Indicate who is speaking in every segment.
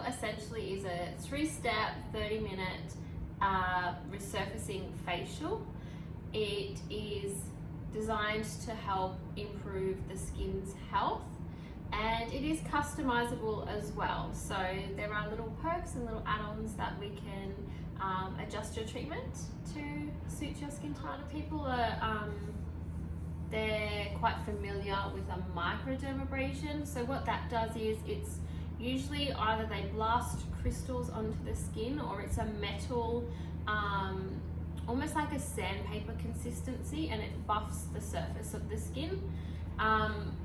Speaker 1: essentially is a 3-step, 30-minute resurfacing facial. It is designed to help improve the skin's health, and it is customizable as well. So there are little perks and little add-ons that we can adjust your treatment to suit your skin type. People are they're quite familiar with a microdermabrasion. So what that does is it's usually either they blast crystals onto the skin, or it's a metal, almost like a sandpaper consistency, and it buffs the surface of the skin.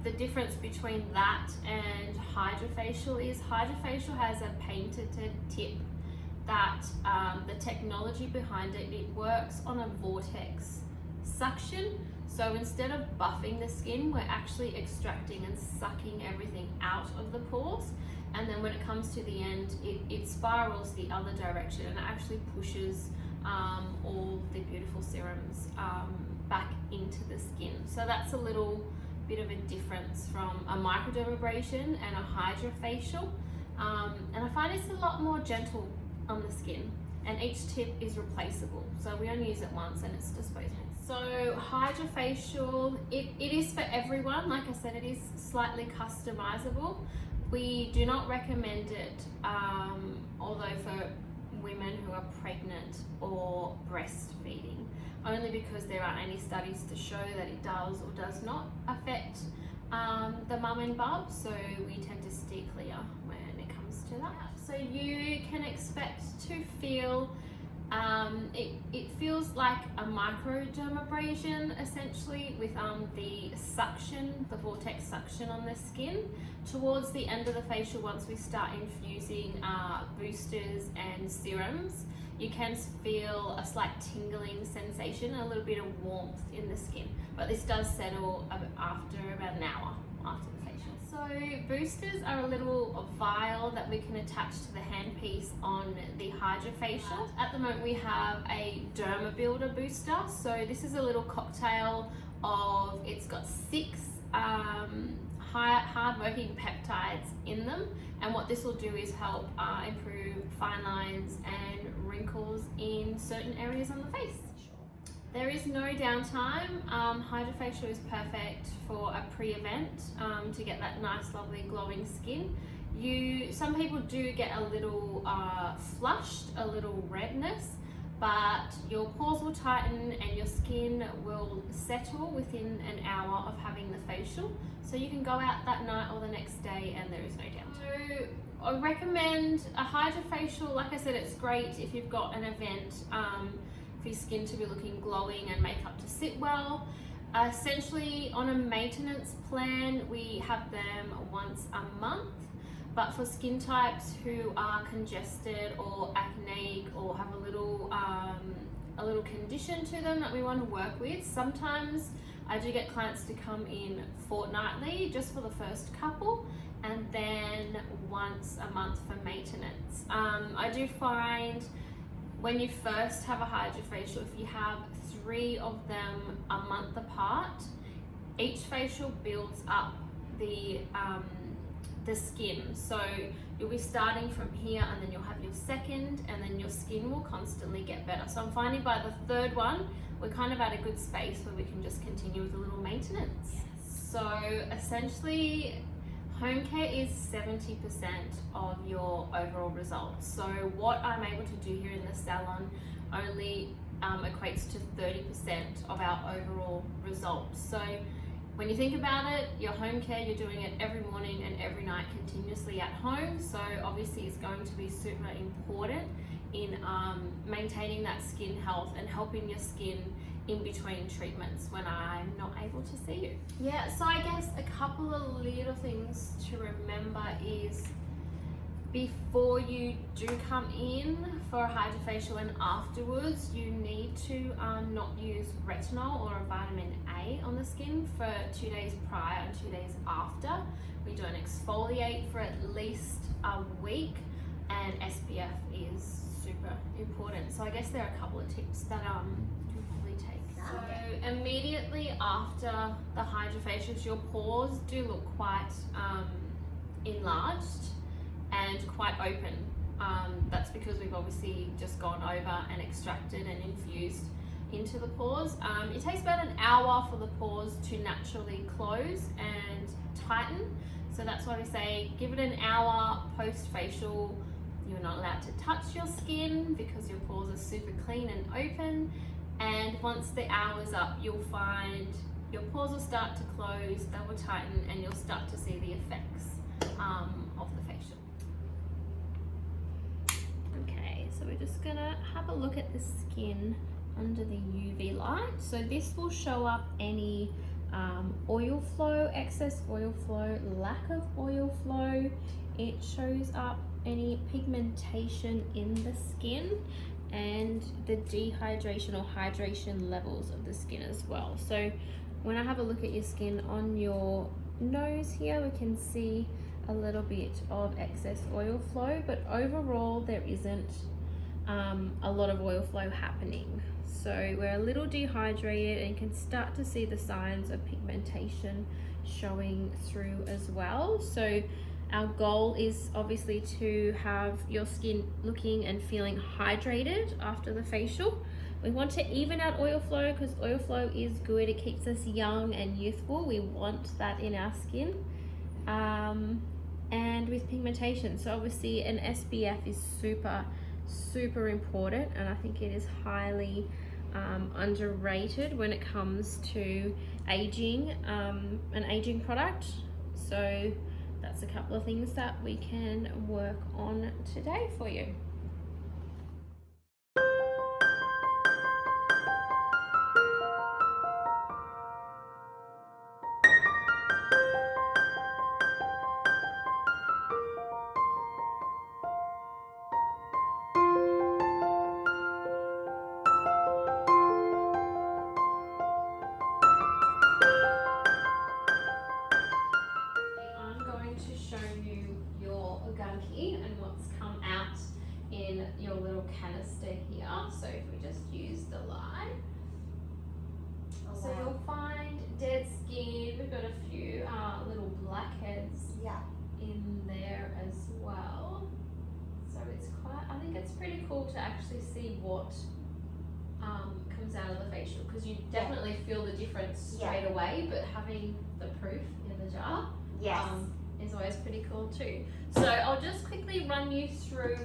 Speaker 1: The difference between that and Hydrafacial is Hydrafacial has a painted tip that the technology behind it, it works on a vortex suction. So instead of buffing the skin, we're actually extracting and sucking everything out of the pores. And then when it comes to the end, it spirals the other direction and it actually pushes all the beautiful serums back into the skin. So that's a little bit of a difference from a microdermabrasion and a Hydrafacial. And I find it's a lot more gentle on the skin, and each tip is replaceable. So we only use it once and it's disposable. So Hydrafacial, it is for everyone. Like I said, it is slightly customizable. We do not recommend it, although for women who are pregnant or breastfeeding, only because there aren't any studies to show that it does or does not affect the mum and bub. So we tend to steer clear when it comes to that. So you can expect to feel it feels like a microdermabrasion essentially, with the suction, the vortex suction on the skin. Towards the end of the facial, once we start infusing boosters and serums, you can feel a slight tingling sensation, a little bit of warmth in the skin, but this does settle after about an hour after the facial. So boosters are a little vial that we can attach to the handpiece on the Hydrafacial. At the moment we have a Derma Builder booster. So this is a little cocktail of, it's got 6 hard-working peptides in them, and what this will do is help improve fine lines and wrinkles in certain areas on the face. There is no downtime. Hydrafacial is perfect for a pre-event to get that nice, lovely, glowing skin. Some people do get a little flushed, a little redness, but your pores will tighten and your skin will settle within an hour of having the facial. So you can go out that night or the next day and there is no downtime. So I recommend a Hydrafacial. Like I said, it's great if you've got an event, for your skin to be looking glowing and makeup to sit well. Essentially, on a maintenance plan, we have them once a month. But for skin types who are congested or acneic or have a little condition to them that we want to work with, sometimes I do get clients to come in fortnightly just for the first couple, and then once a month for maintenance. I do find when you first have a Hydrafacial, if you have 3 of them a month apart, each facial builds up the skin. So you'll be starting from here and then you'll have your second, and then your skin will constantly get better. So I'm finding by the 3rd one, we're kind of at a good space where we can just continue with a little maintenance. Yes. So essentially, home care is 70% of your overall results. So what I'm able to do here in the salon only equates to 30% of our overall results. So when you think about it, your home care, you're doing it every morning and every night continuously at home. So obviously it's going to be super important in maintaining that skin health and helping your skin in between treatments when I'm not able to see you. Yeah, so I guess a couple of little things to remember is before you do come in for a Hydrafacial and afterwards, you need to not use retinol or a vitamin A on the skin for 2 days prior and 2 days after. We do an exfoliate for at least a week, and SPF is super important. So I guess there are a couple of tips that you'll probably take. So immediately after the Hydrafacials, your pores do look quite enlarged, and quite open. That's because we've obviously just gone over and extracted and infused into the pores. It takes about an hour for the pores to naturally close and tighten. So that's why we say give it an hour post-facial. You're not allowed to touch your skin because your pores are super clean and open. And once the hour's up, you'll find your pores will start to close, they will tighten, and you'll start to see the effects of the facial. Okay, so we're just gonna have a look at the skin under the UV light. So this will show up any oil flow, excess oil flow, lack of oil flow. It shows up any pigmentation in the skin and the dehydration or hydration levels of the skin as well. So when I have a look at your skin on your nose here, we can see a little bit of excess oil flow, but overall there isn't a lot of oil flow happening. So we're a little dehydrated, and you can start to see the signs of pigmentation showing through as well. So our goal is obviously to have your skin looking and feeling hydrated after the facial. We want to even out oil flow because oil flow is good. It keeps us young and youthful. We want that in our skin. And with pigmentation, so obviously an SPF is super important, and I think it is highly underrated when it comes to aging, an aging product. So that's a couple of things that we can work on today for you. And what's come out in your little canister here. So if we just use the light, so you'll find dead skin. We've got a few little blackheads in there as well. So it's quite, I think it's pretty cool to actually see what comes out of the facial, because you definitely feel the difference straight away, but having the proof in the jar is always pretty cool too. So I'll just quickly run you through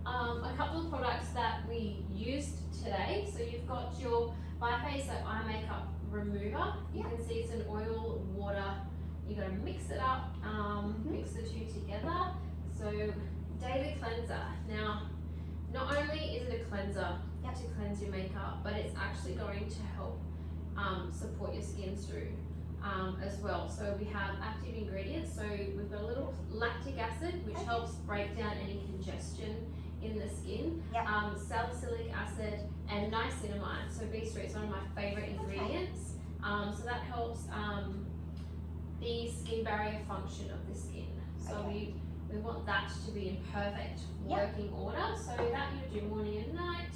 Speaker 1: a couple of products that we used today. So you've got your Biface eye makeup remover. You can see it's an oil, water. You're going to mix it up, mix the two together. So daily cleanser. Now, not only is it a cleanser to cleanse your makeup, but it's actually going to help support your skin through as well. So we have active ingredients. So we've got a little lactic acid, which helps break down any congestion in the skin. Salicylic acid and niacinamide. So B3 is one of my favorite ingredients. So that helps the skin barrier function of the skin. So we want that to be in perfect working order. So that you do morning and night.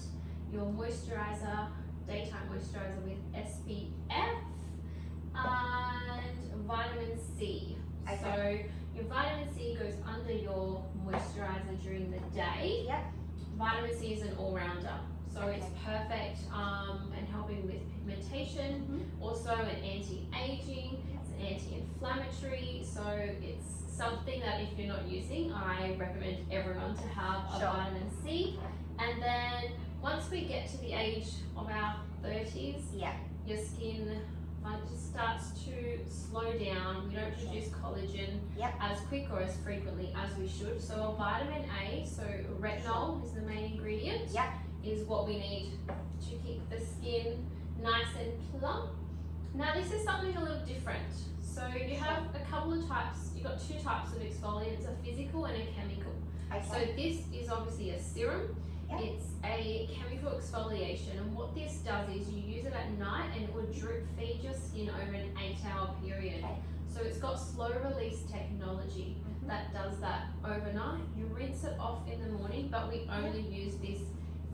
Speaker 1: Your moisturizer, daytime moisturizer with SPF. And vitamin C. So your vitamin C goes under your moisturizer during the day. Vitamin C is an all-rounder, so it's perfect and helping with pigmentation. Also an anti-aging, it's an anti-inflammatory. So it's something that if you're not using, I recommend everyone to have a vitamin C. And then once we get to the age of our 30s, your skin just starts to slow down. We don't produce collagen as quick or as frequently as we should. So a vitamin A, so retinol is the main ingredient, is what we need to keep the skin nice and plump. Now this is something a little different. So you have a couple of types, you've got two types of exfoliants, a physical and a chemical. So this is obviously a serum. It's a chemical exfoliation, and what this does is you use it at night and it will drip feed your skin over an 8-hour period. So it's got slow release technology that does that overnight. You rinse it off in the morning, but we only use this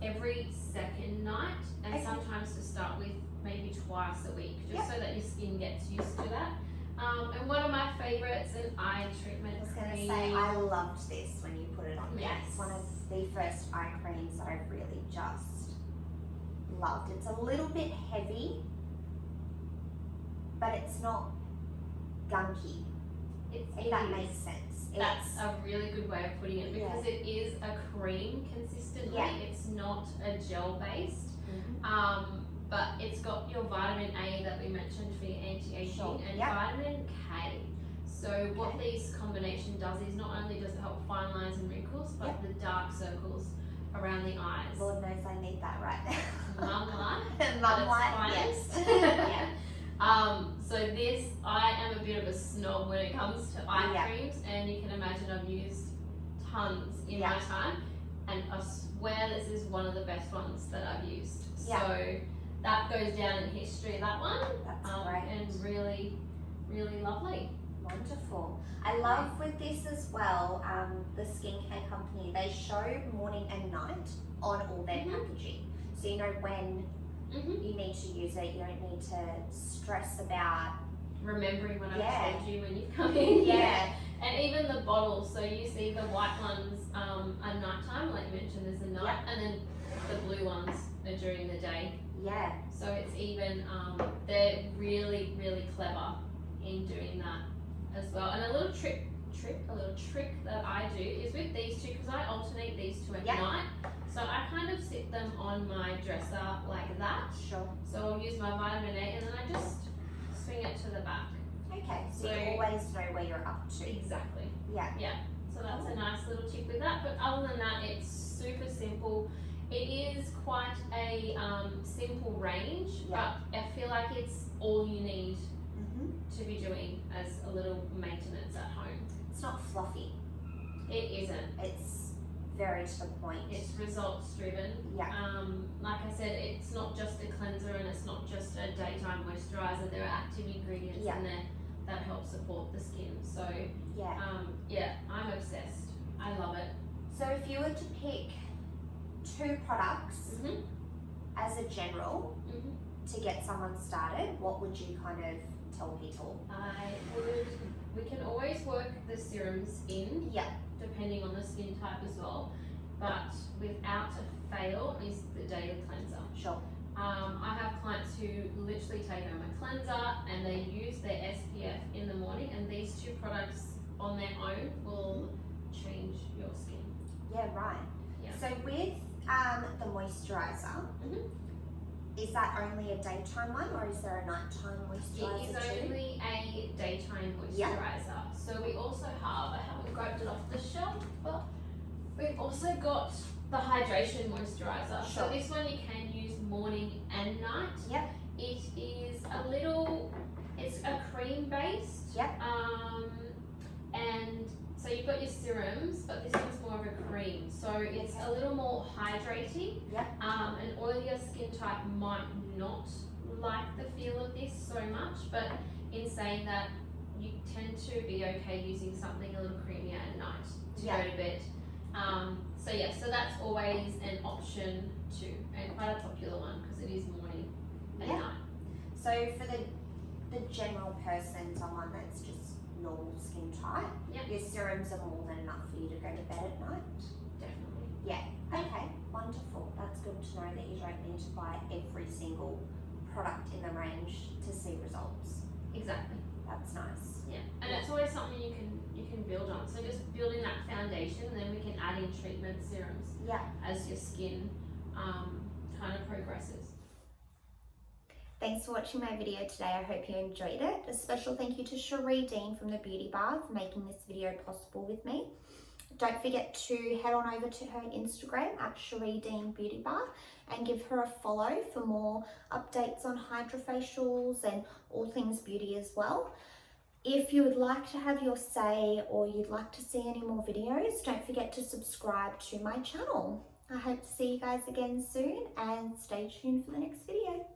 Speaker 1: every second night, and sometimes to start with maybe twice a week, just so that your skin gets used to that. And one of my favourites, an eye treatment
Speaker 2: I was going to
Speaker 1: cream.
Speaker 2: say, I loved this when you put it on.
Speaker 1: Yes.
Speaker 2: It's one of the first eye creams that I've really just loved. It's a little bit heavy, but it's not gunky, if that makes sense.
Speaker 1: That's a really good way of putting it, because it is a cream consistently. It's not a gel based. But it's got your vitamin A that we mentioned for your anti-aging and vitamin K. So what this combination does is not only does it help fine lines and wrinkles, but the dark circles around the eyes.
Speaker 2: Lord knows I need that right now.
Speaker 1: Mum life.
Speaker 2: Mum life, yes.
Speaker 1: So this, I am a bit of a snob when it comes to eye creams, and you can imagine I've used tons in my time, and I swear this is one of the best ones that I've used. So that goes down in history, that one.
Speaker 2: That's great.
Speaker 1: And really, really lovely.
Speaker 2: Wonderful. I love with this as well, the skincare company, they show morning and night on all their packaging. So you know when you need to use it, you don't need to stress about
Speaker 1: remembering when I told you when you come in. And even the bottles, so you see the white ones are nighttime, like you mentioned, there's a night, and then the blue ones are during the day. So it's even, they're really, really clever in doing that as well. And a little trick that I do is with these two, because I alternate these two at night. So I kind of sit them on my dresser like that. So I'll use my vitamin A and then I just swing it to the back.
Speaker 2: So you always know where you're up to.
Speaker 1: Exactly. So that's a nice little tip with that. But other than that, it's super simple. It is quite a simple range, but I feel like it's all you need to be doing as a little maintenance at home.
Speaker 2: It's not fluffy.
Speaker 1: It isn't.
Speaker 2: It's very to the point.
Speaker 1: It's results driven. Like I said, it's not just a cleanser and it's not just a daytime moisturizer. There are active ingredients in there that help support the skin. So I'm obsessed. I love it.
Speaker 2: So if you were to pick 2 products as a general to get someone started, what would you kind of tell people?
Speaker 1: We can always work the serums in, depending on the skin type as well, but without a fail is the daily cleanser. I have clients who literally take home a cleanser and they use their SPF in the morning, and these 2 products on their own will change your skin. So with the moisturizer, is that only a daytime one, or is there a nighttime moisturizer It is only a daytime moisturizer. So we also have, I haven't grabbed it off the shelf, but we've also got the hydration moisturizer. So this one you can use morning and night. It is a little, it's a cream based. And so you've got your serums, but this one's more of a cream. So it's a little more hydrating. An oilier skin type might not like the feel of this so much, but in saying that, you tend to be okay using something a little creamier at night to go to bed. So that's always an option too, and quite a popular one because it is morning and night.
Speaker 2: So for the general person, someone that's just normal skin type, your serums are more than enough for you to go to bed at night?
Speaker 1: Definitely.
Speaker 2: Okay, wonderful. That's good to know that you don't need to buy every single product in the range to see results.
Speaker 1: Exactly.
Speaker 2: That's nice.
Speaker 1: And it's always something you can build on. So just building that foundation, then we can add in treatment serums as your skin kind of progresses.
Speaker 2: Thanks for watching my video today. I hope you enjoyed it. A special thank you to Sheree Dean from the Beauty Bar for making this video possible with me. Don't forget to head on over to her Instagram at Sheree Dean Beauty Bar and give her a follow for more updates on Hydrafacials and all things beauty as well. If you would like to have your say or you'd like to see any more videos, don't forget to subscribe to my channel. I hope to see you guys again soon, and stay tuned for the next video.